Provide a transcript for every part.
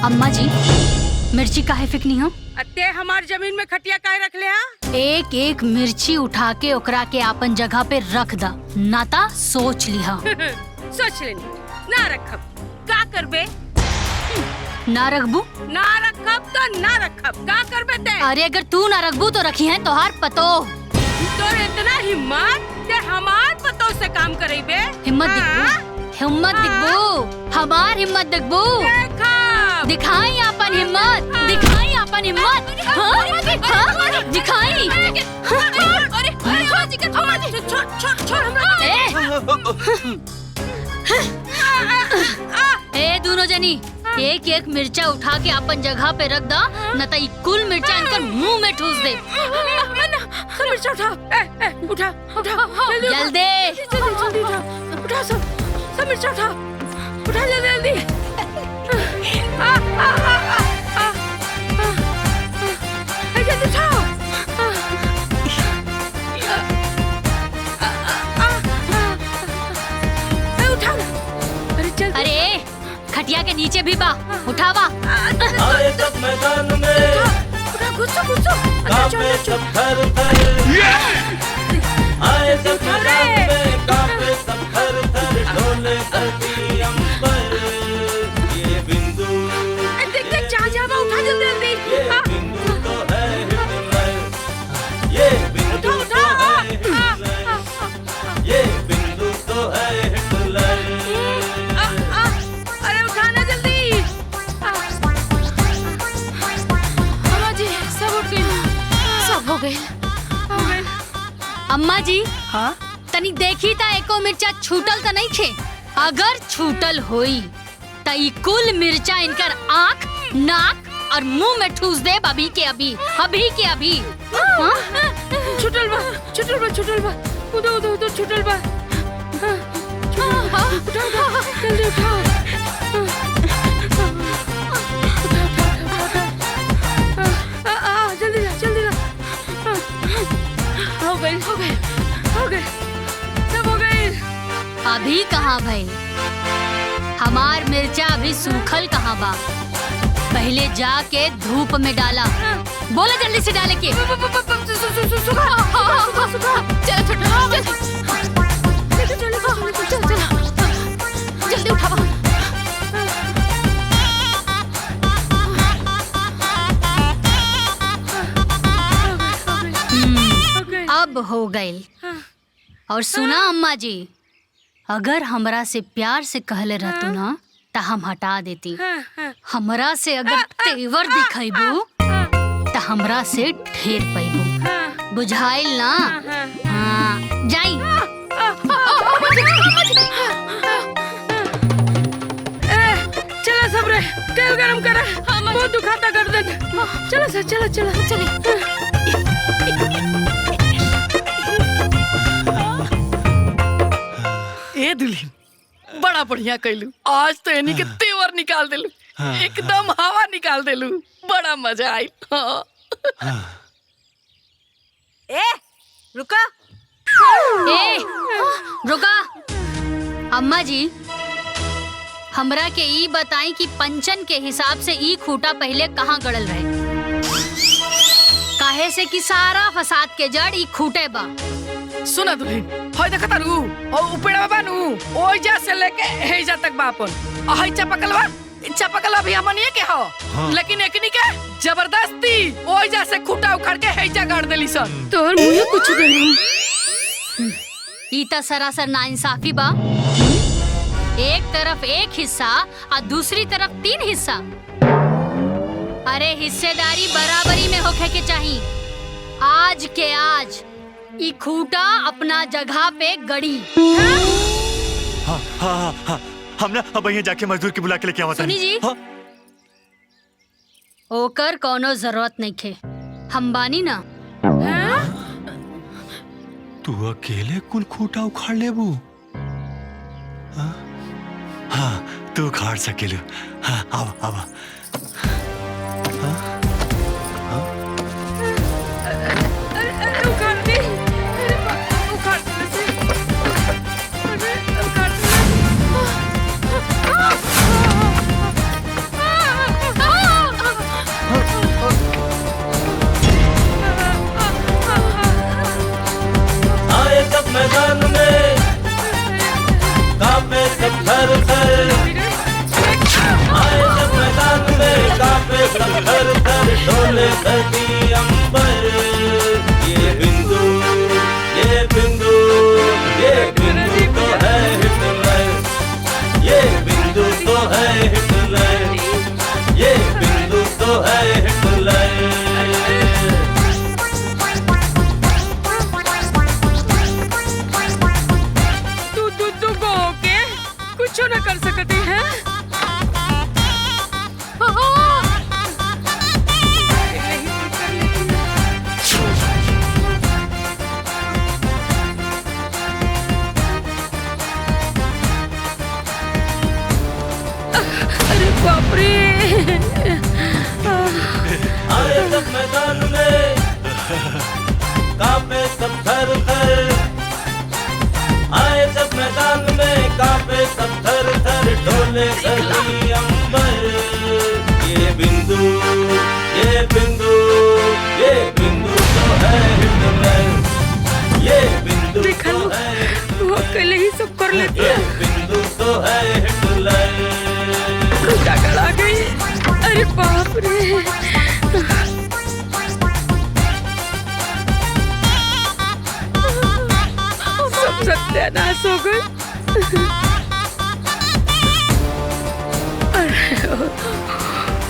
अम्मा जी मिर्ची काहे फेंकनी हो? अत्ते हमार जमीन में खटिया काहे रख ले हा? एक एक मिर्ची उठा के ओकरा के आपन जगह पे रख दा, नाता सोच लिहा। सोच लेनी ना रखब का करबे? ना रखबू? ना रखब तो ना रखब का करबे ते? अरे अगर तू ना रखबू तो रखी है तोहार पतो। तोर इतना हिम्मत ते हमार पतो से काम करेबे? हिम्मत दिखबू? हिम्मत दिखबू? हमार हिम्मत दिखबू? दिखाई अपन हिम्मत, दिखाई अपन हिम्मत। हाँ? दिखाई। ए दोनों जनी एक एक मिर्चा उठा के अपन जगह पे रख दा, न तो कुल मिर्चा इनकर मुंह में ठूस दे। मिर्चा उठा, उठा, उठा, जल्दी उठा, उठा सब मिर्चा उठा, उठा जल्दी। अरे खटिया के नीचे भी बा, उठावा। आए जब मैदान में गुस्सो कांपे सब घर घर, आए जब मैदान में कांपे सब घर घर, डोले धरती अंबर, ये बिंदु देख जा जावा, उठा जल्दी। ये बिंदु तो है हिटलर, ये बिंदु तो है हिटलर, ये बिंदु तो है हिटलर। अरे उठाना जल्दी। अम्मा जी सब उठ गए, सब हो गए। अम्मा जी हाँ तनी देखी ता एको मिर्चा छूटल तो नहीं खे? अगर छूटल होई ता ई कुल मिर्चा इनकर आँख, नाक और मुंह में ठूस दे अभी के अभी, अभी के अभी। हाँ? छुटल बा उधर छुटल बा। उठा जल्दी उठा। जल्दी ला। हो गए सब हो गए। अभी कहाँ भाई? हमार मिर्चा अभी सूखल कहाँ बा? पहले जाके धूप में डाला। बोला जल्दी से डाले के। जल्दी उठावा। अब हो गए। और सुना अम्मा जी, अगर हमरा से प्यार से कहले रहतू ना ता हम हटा देती। हमरा से अगर तेवर दिखाइबू ता हमरा से ढेर पैबू, बुझाइल ना? हाँ जाई। चला सब रे, तेल गरम कर, बहुत दुखाता गर्दन। चलो सर, चलो। ए दुल्हन बड़ा बढ़िया कैलू, आज तो यानी के तेवर निकाल देलू, एकदम हवा निकाल देलू, बड़ा मजा आई। ए रुका। रुका। अम्मा जी हमरा के ई बताई कि पंचन के हिसाब से ई खूटा पहले कहाँ गड़ल रहे? काहे से कि सारा फसाद के जड़ ई खूटे बा। सुना दुल्हन, होय देखा तारू और उपेड़ा बानू ओइजा से लेके हेजा तक बापन हई चपकलवा भी हमनिए के हो। हाँ। लेकिन एकनी के जबरदस्ती ओइजा से खूटा उखाड़ के हेजा गाड़ देली सन। तोहर मुंह कुछ देली। ई त सरासर नाइंसाफी बा। एक तरफ एक हिस्सा और दूसरी तरफ 3 हिस्सा। अरे हिस्सेदारी बराबरी में होखे के चाहिए। आज के आज ई खूटा अपना जगह पे गड़ी। हाँ, हम ना अब यहाँ जाके मजदूर की बुला के लेके आवा। सुनी जी, हाँ? ओकर कोनो जरूरत नहीं खे, हम बानी ना। तू अकेले कुल खूटा उखाड़ लेबू? हाँ तू उखाड़ सकेलू। हाँ आवा। डोले धरती अंबर। ये बिंदु ये बिंदु ये बिंदु तो है हिटलर, ये बिंदु तो है हिटलर, ये बिंदु तो है हिटलर। तू होके कुछ न कर सकती है। अरे बाप रे। आए सब मैदान में कांपे सब थर थर, आए सब मैदान में कांपे सब थर थर, डोले धरती अंबर। ये बिंदु ये बिंदु ये बिंदु तो है हिटलर, ये बिंदु देखा तो लो, है वो अकेले ही सब कर लेती ये है। बिंदु तो है हिटलर। डगड़ आ गई। अरे बाप रे। सब सत्यानाश हो गए। अरे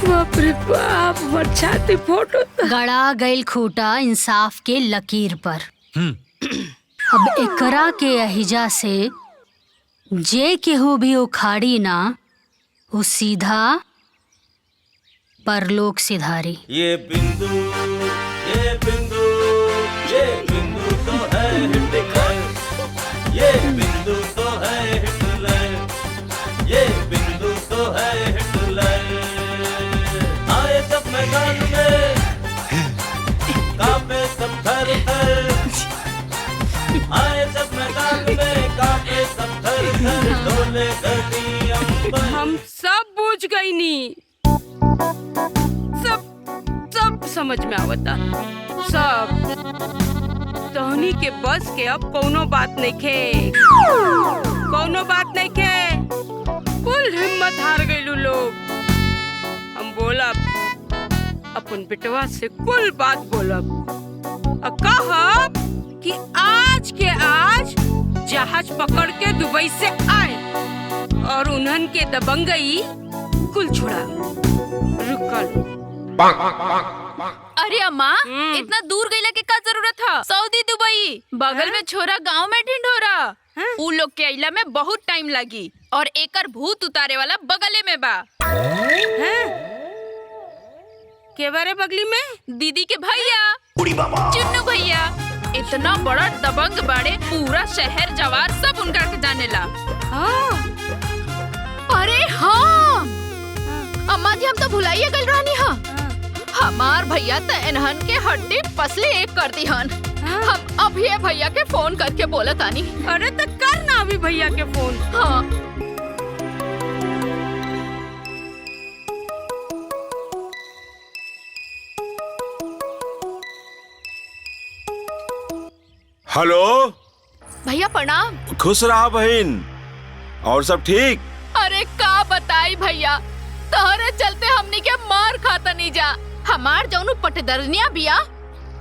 बाप रे बाप, हमार छाती फोटो गड़ा गईल खूटा इंसाफ के लकीर पर। अब एकरा के अहिजा से जे केहू भी उखाड़ी ना, वो सीधा परलोक सिधारी। ये बिंदु ये बिंदु ये बिंदु तो है हिटलर, ये बिंदु तो है हिटलर, ये बिंदु तो है हिटलर। आए सब मैदान में कांपे सब थर थर, आए सब मैदान में कांपे सब थर थर, डोले धरती अंबर। हम सब बूझ गई नी। सब समझ में आवता सब। तोहनी के बस के अब कोनो बात नहीं खे, कोनो बात नहीं खे। कुल हिम्मत हार गईलू लोग। हम बोलब अपन बेटवा से कुल बात बोलब, कहब कि आज के आज जहाज पकड़ के दुबई से आए और उन्हन के दबंगई कुल छुड़ा। रुकल। अरे अम्मा, इतना दूर गईला के का जरूरत है? सऊदी दुबई बगल में छोरा, गांव में ढिंढोरा। उ लोग के अइला में बहुत टाइम लगी और एकर भूत उतारे वाला बगले में बा। के बारे बगली में? दीदी के भैया चुन्नू भैया इतना बड़ा दबंग बाड़े, पूरा शहर जवार सब उनका के जानेला। अरे हाँ अम्मा जी, हम तो भुलाइए गल रहनी हा। हमार भैया तो इन्हन के हड्डी पसली एक कर दी हन। हम अभी भैया के फोन करके बोलत आनी। अरे तो कर ना अभी भैया के फोन। हाँ हेलो भैया प्रणाम। खुश रहा बहन। और सब ठीक? अरे का बताई भैया, तोहरे चलते हमनी के मार खाता नहीं जा। हमार जौनु पटदरनिया बिया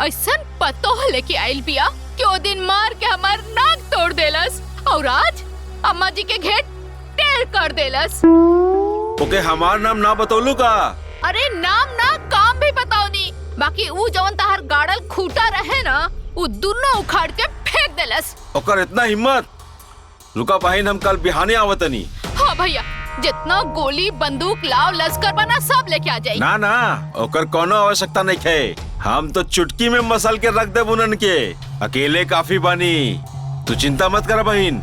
ऐसन पतो लेके आइल बिया कि ओ दिन मार के हमार नाक तोड़ देलस और आज अम्मा जी के घेट टेढ़ कर देलस। ओके हमार नाम ना बतौलू का? अरे नाम ना काम भी बताओ नी। बाकी ऊ जौन तहार गाड़ल खूटा रहे ना, ऊ दोनों उखाड़ के फेंक देलस। ओकर इतना हिम्मत? रुका बहन, हम कल बिहाने आवतनी। हाँ भैया, जितना गोली बंदूक लाव लश्कर बना सब लेके आ जाई। ना ना, ओकर कोनो आवश्यकता नहीं है। हम तो चुटकी में मसल के रख दे बुनन के। अकेले काफी बानी, तू चिंता मत कर बहन।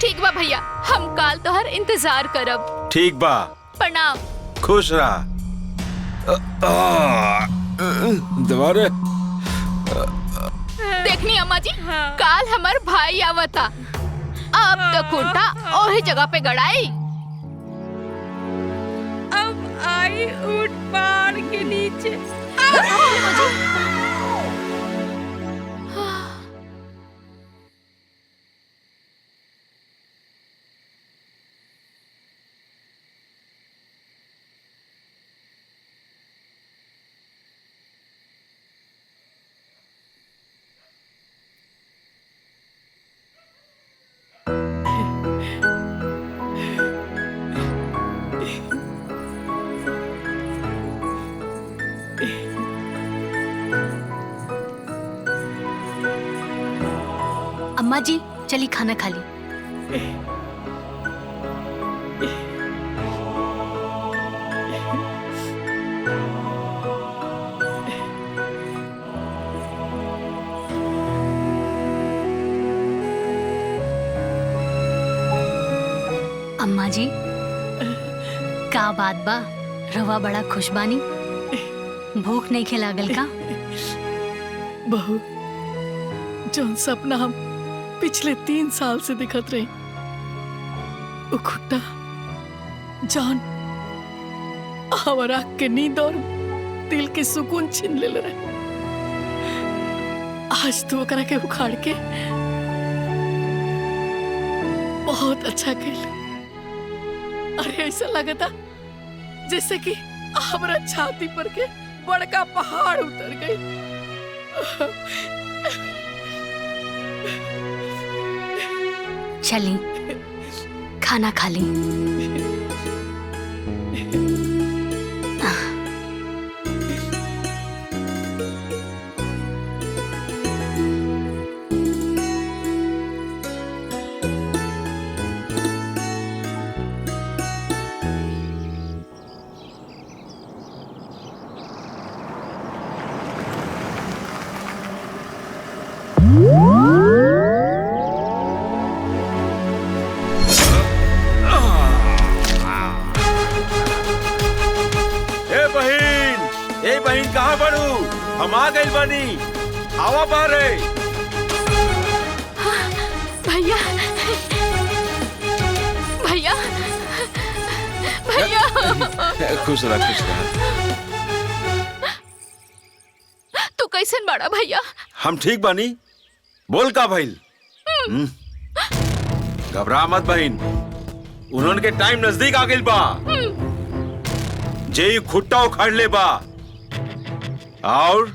ठीक बा भैया, हम काल तोहर इंतजार करब। ठीक बा, प्रणाम। खुश रहा। दोबारा देखनी अम्मा जी, काल हमार भाई आवता। अब तो खूंटा ओही जगह पे गड़ाई। अब आई ऊंट पहाड़ के नीचे। अम्मा जी चली खाना खा ली। अम्मा जी का बात बा, रवा बड़ा खुश बानी, भूख नहीं खिलागल का? बहू, जौन सपना हम पिछले 3 साल से दिखत रहे, वो खुट्टा जान और आँख के नींद और दिल के सुकून छीन ले रहे। आज तो ओकरा के उखाड़ के बहुत अच्छा खेल। अरे ऐसा लगा था जैसे कि हमारा छाती पर के बड़का पहाड़ उतर गई। चली खाना खा ली। बहन कहाँ बढ़ू? हम आ गए बानी, आवा बाहर है। भैया भैया भैया खुश रह खुश रह। तू कैसन बड़ा भैया? हम ठीक बानी, बोल का भइल? घबरा मत बहन, उन्होंने के टाइम नजदीक आ गइल बा। जे खुट्टा उखाड़ ले बा और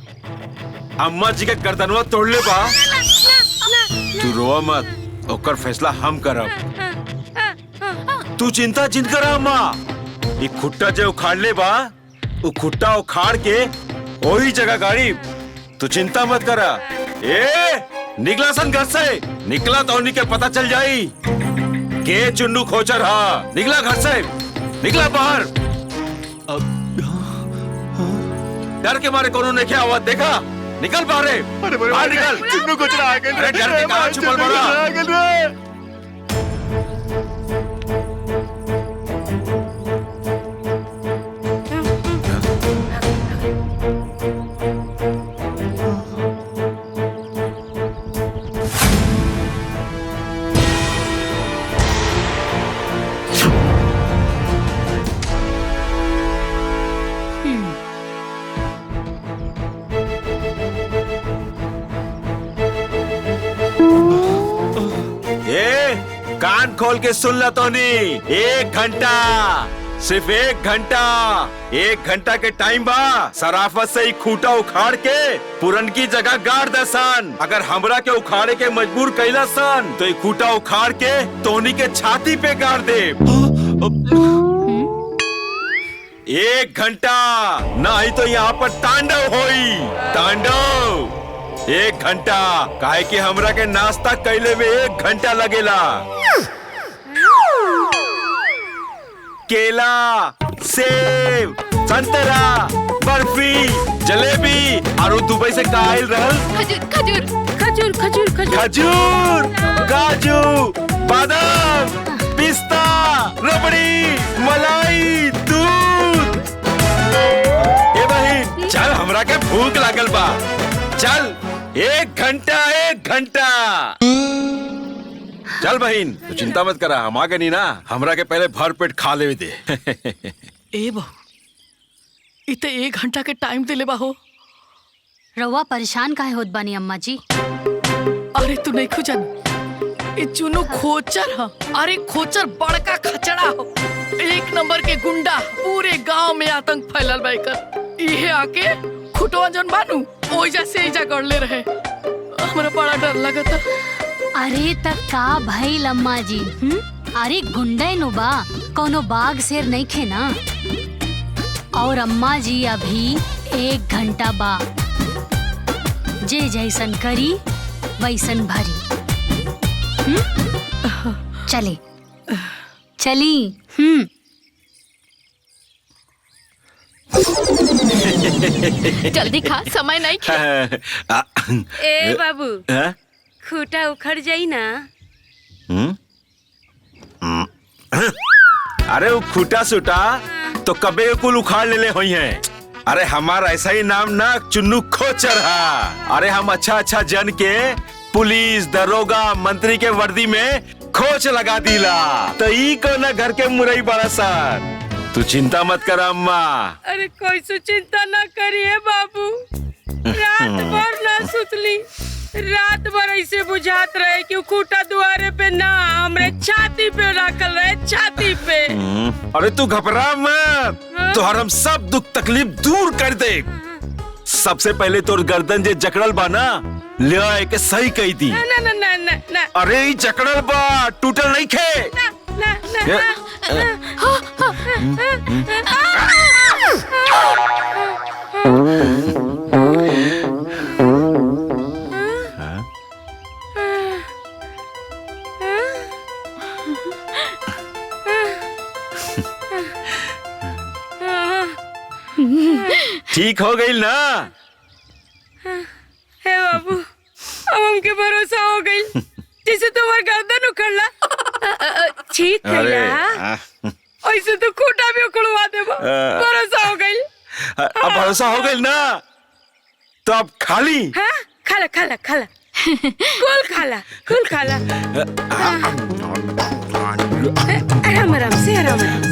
अम्मा जी के गर्दनवा तोड़ ले बा। तू रोवा मत, ओकर फैसला हम करब। तू चिंता जिन कर अम्मा, ये खुट्टा जो उखाड़ ले बा, वो खुट्टा उखाड़ के वही जगह गाड़ी। तू चिंता मत करा। ए निकला सन घर से, निकला तो उन्हीं के पता चल जाई के चुन्नू खोचर। हा निकला घर से, निकला बाहर। डर के मारे कोनो ने क्या हुआ देखा? निकल बाहर, बाहर निकल। चुन्नू को चला गए। अरे डर के कहां छुपल बड़ा? कान खोल के सुन ला तोनी, 1 घंटा, सिर्फ 1 घंटा, 1 घंटा के टाइम बा। सराफत से ही खूंटा उखाड़ के पुरन की जगह गाड़ दे सन। अगर हमरा के उखाड़े के मजबूर कैला सन तो ये खूंटा उखाड़ के तोनी के छाती पे गाड़ दे। 1 घंटा, नहीं तो यहाँ पर तांडव होई, तांडव। 1 घंटा, काहे कि हमरा के नाश्ता कैले में 1 घंटा लगेला। केला, सेब, संतरा, बर्फी, जलेबी और दुबई से कायल रहल खजूर खजूर खजूर खजूर खजूर खजूर, काजू, बादाम, पिस्ता, रबड़ी, मलाई, दूध। ए बहिन चल, हमरा के भूख लागल बा, चल। 1 घंटा, 1 घंटा। चल बहिन, तू चिंता मत करा, हम आगे नहीं ना, हमरा के पहले भर पेट खा ले दे। ए बहू, इते 1 घंटा के टाइम दिले बा हो। रवा परेशान काहे होत बानी अम्मा जी? अरे तू नहीं खुजन, ये चुनु खोचर ह। अरे खोचर बड़का खचड़ा हो, 1 नंबर के गुंडा, पूरे गांव में आतंक फैलल बा एकर। इहे आके खुटवा जन बानू ओइजा से एजा गड़ले रहे, हमरा बड़ा डर लगता। अरे तक का भइल अम्मा जी? अरे गुंडे नु बा, कोनो बाघ शेर नहीं खे ना। और अम्मा जी अभी 1 घंटा बा, जे जैसन करी वैसन भरी। चली चली। जल्दी खा, समय नहीं खे। ए बाबू, हाँ? खूटा उखड़ जाई ना। अरे वो खूटा सूटा तो कबे कुल उखाड़ ले हुई है। अरे हमारा ऐसा ही नाम ना चुन्नू खोचर है। अरे हम अच्छा अच्छा जन के पुलिस दरोगा मंत्री के वर्दी में खोच लगा दिला। तो ई को ना घर के मुरई बड़ा सर। तू चिंता मत कर अम्मा। अरे कोई सो चिंता ना करिए बाबू। रात भर ना सुतली, रात भर ऐसे बुझात रहे कि खूटा दुआरे पे ना हमरे छाती पे रखल रहे, छाती पे। अरे तू घबरा मत, तोहर हम सब दुख तकलीफ दूर कर दे। सबसे पहले तोर गर्दन जे जकड़ल बा ना, ले आए के सही कही दी। ना ना ना ना ना अरे ई जकड़ल बा, टूटल नहीं खे। ना ना ना। ठीक हो गई ना? हे बाबू, अब हमके भरोसा हो गई। जैसे तुम्हार गर्दन उखड़ला, ठीक है ना? ऐसे तो खूटा भी उखड़वा देबो। भरोसा हो गई। अब भरोसा हो गई ना? तो अब खाली। हाँ, खाला खाला खाला। कुल खाला, कुल खाला। आराम आराम से, आराम आराम से।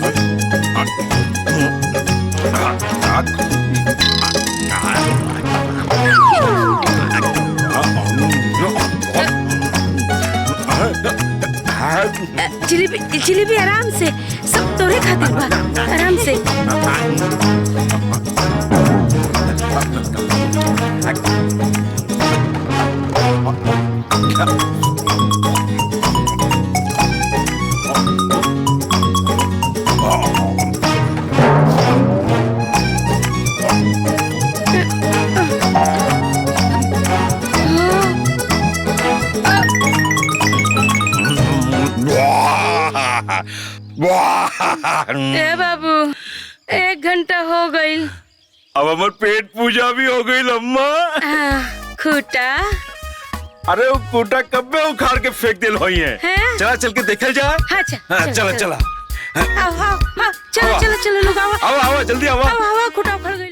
जिलेबी जिलेबी आराम से, सब तोरे खातिर बा। आराम से। ए बाबू, 1 घंटा हो गई। अब हमार पेट पूजा भी हो गई अम्मा। खूटा। अरे वो खूटा कब में उखाड़ के फेंक दिल हुई है। चला चल के देखल जाए। हाँ, चला चला। आओ आओ, चलो चलो चलो लोग आओ। आओ आओ जल्दी आओ। आओ आओ, खूटा उखड़ गई।